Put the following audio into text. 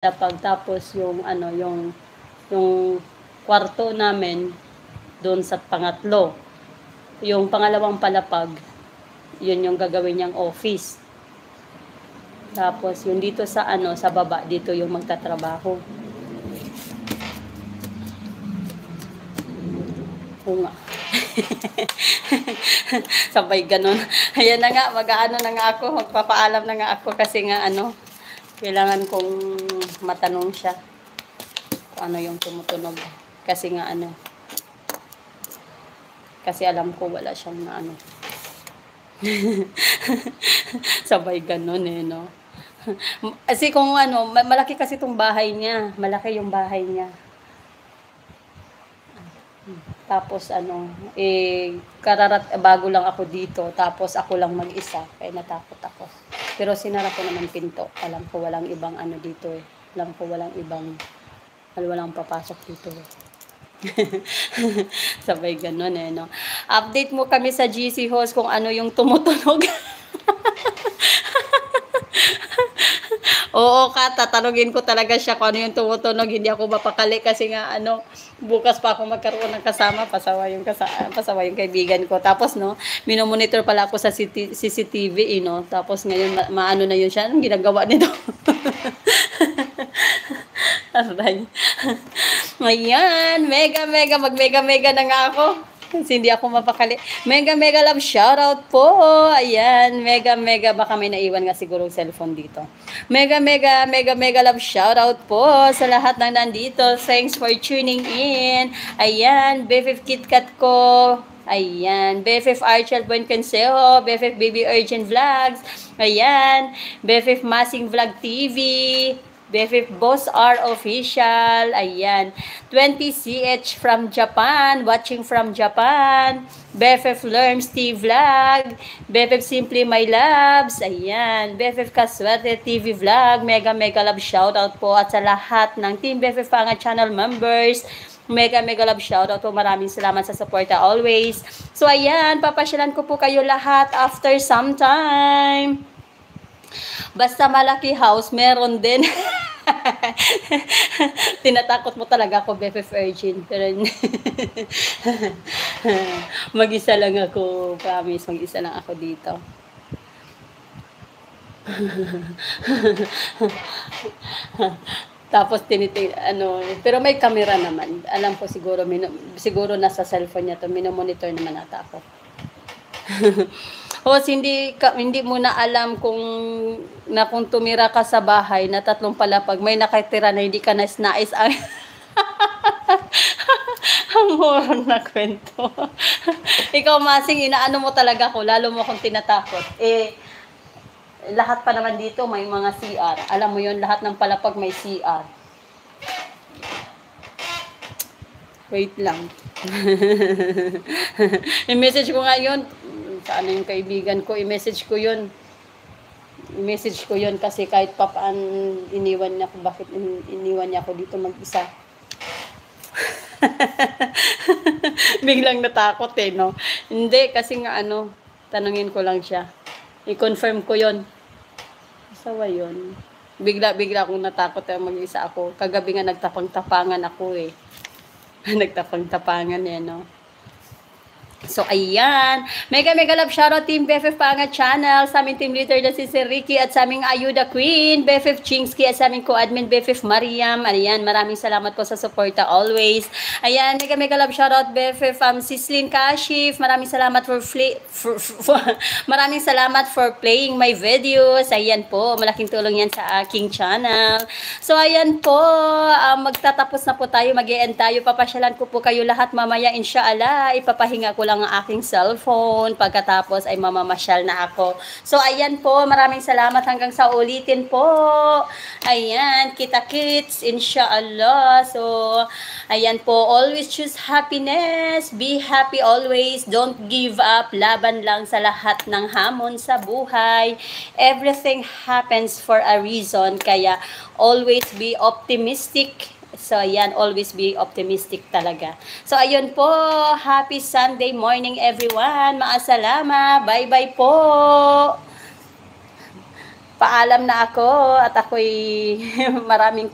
Tapos yung ano, yung kwarto namin doon sa pangatlo. Yung pangalawang palapag, yun yung gagawin niyang office. Tapos yung dito sa ano, sa baba, dito yung magtatrabaho. Oo nga. Sabay ganun. Ayan na nga, mag-aano na nga ako, magpapaalam na nga ako kasi nga ano, kailangan kong matanong siya kung ano yung tumutunog. Kasi nga ano, kasi alam ko wala siyang na ano. Sabay ganun eh, no? Kasi kung ano, malaki kasi itong bahay niya. Malaki yung bahay niya. Tapos ano, bago lang ako dito. Tapos ako lang mag-isa. Kaya natakot ako. Pero sinara ko naman pinto. Alam ko walang ibang ano dito eh. Alam ko walang papasok dito eh. Sabay ganun eh, no? Update mo kami sa GC host kung ano yung tumutunog. Oo, tatanungin ko talaga siya kung ano yung tumutunog. Hindi ako mapakali kasi nga ano, bukas pa ako magkaroon ng kasama, pasawa yung kaibigan ko. Tapos no, minomonitor pala ako sa CCTV, no. Tapos ngayon maano na yun siya, anong ginagawa nito? Aray. Ayan, mag-mega na nga ako. Kasi hindi ako mapakali. Mega love shoutout po. Ayan, mega baka may naiwan nga siguro cellphone dito. Mega love shoutout po sa lahat ng nandito. Thanks for tuning in. Ayan, BFF KitKat ko. Ayan, BFF Archel Buenconsejo, BFF Baby Urgent Vlogs. Ayan, BFF Masing Vlog TV. BFF Boss R Official, ayan, 20CH from Japan, watching from Japan, BFF Learns T Vlog, BFF Simply My Loves, ayan, BFF Kaswerte TV Vlog, mega love shoutout po at sa lahat ng Team BFF Panga channel members, mega love shoutout po. Maraming salamat sa suporta always. So ayan, papasyalan ko po kayo lahat after some time. Basta malaki house, meron din. Tinatakot mo talaga ako, BFF Virgin. Pero mag-isa lang ako, promise, mag-isa lang ako dito. Tapos pero may camera naman. Alam ko siguro nasa cellphone niya to, minomonitor naman ata ako. Host, hindi mo na alam kung tumira ka sa bahay na 3 palapag, may nakatira na hindi ka nais ang moron na kwento. Ikaw, Masing, inaano mo talaga ko, lalo mo akong tinatakot. Lahat pa naman dito may mga CR. Alam mo yon, lahat ng palapag may CR. Wait lang. I-message ko nga yun. Saan yung kaibigan ko, i-message ko yun kasi kahit papaan iniwan niya ako, bakit iniwan niya ako dito mag-isa. Biglang natakot eh, no? Hindi, kasi nga ano, tanungin ko lang siya, i-confirm ko yun. Sawa yun, bigla akong natakot eh, mag-isa ako. Kagabi nga nagtapang-tapangan ako eh. Nagtapang-tapangan eh, no? So, ayan. Mega love shoutout Team BFF Panga Channel. Sa aming team leader na si Sir Ricky at sa aming Ayuda Queen, BFF Chingsky at sa aming co-admin BFF Mariam. Ayan, maraming salamat po sa suporta always. Ayan, mega love shoutout BFF Sislin Kashif. Maraming salamat maraming salamat for playing my videos. Ayan po, malaking tulong yan sa aking channel. So, ayan po, magtatapos na po tayo, mag-e-end tayo. Papasyalan ko po kayo lahat mamaya, inshallah. Ipapahinga ko lang ang aking cellphone. Pagkatapos ay mamamasyal na ako. So, ayan po. Maraming salamat hanggang sa ulitin po. Ayan. Kita-kits. Inshallah. So, ayan po. Always choose happiness. Be happy always. Don't give up. Laban lang sa lahat ng hamon sa buhay. Everything happens for a reason. Kaya, always be optimistic. So, ayan, always be optimistic talaga. So, ayun po. Happy Sunday morning, everyone. Maasalama. Bye-bye po. Paalam na ako at ako'y maraming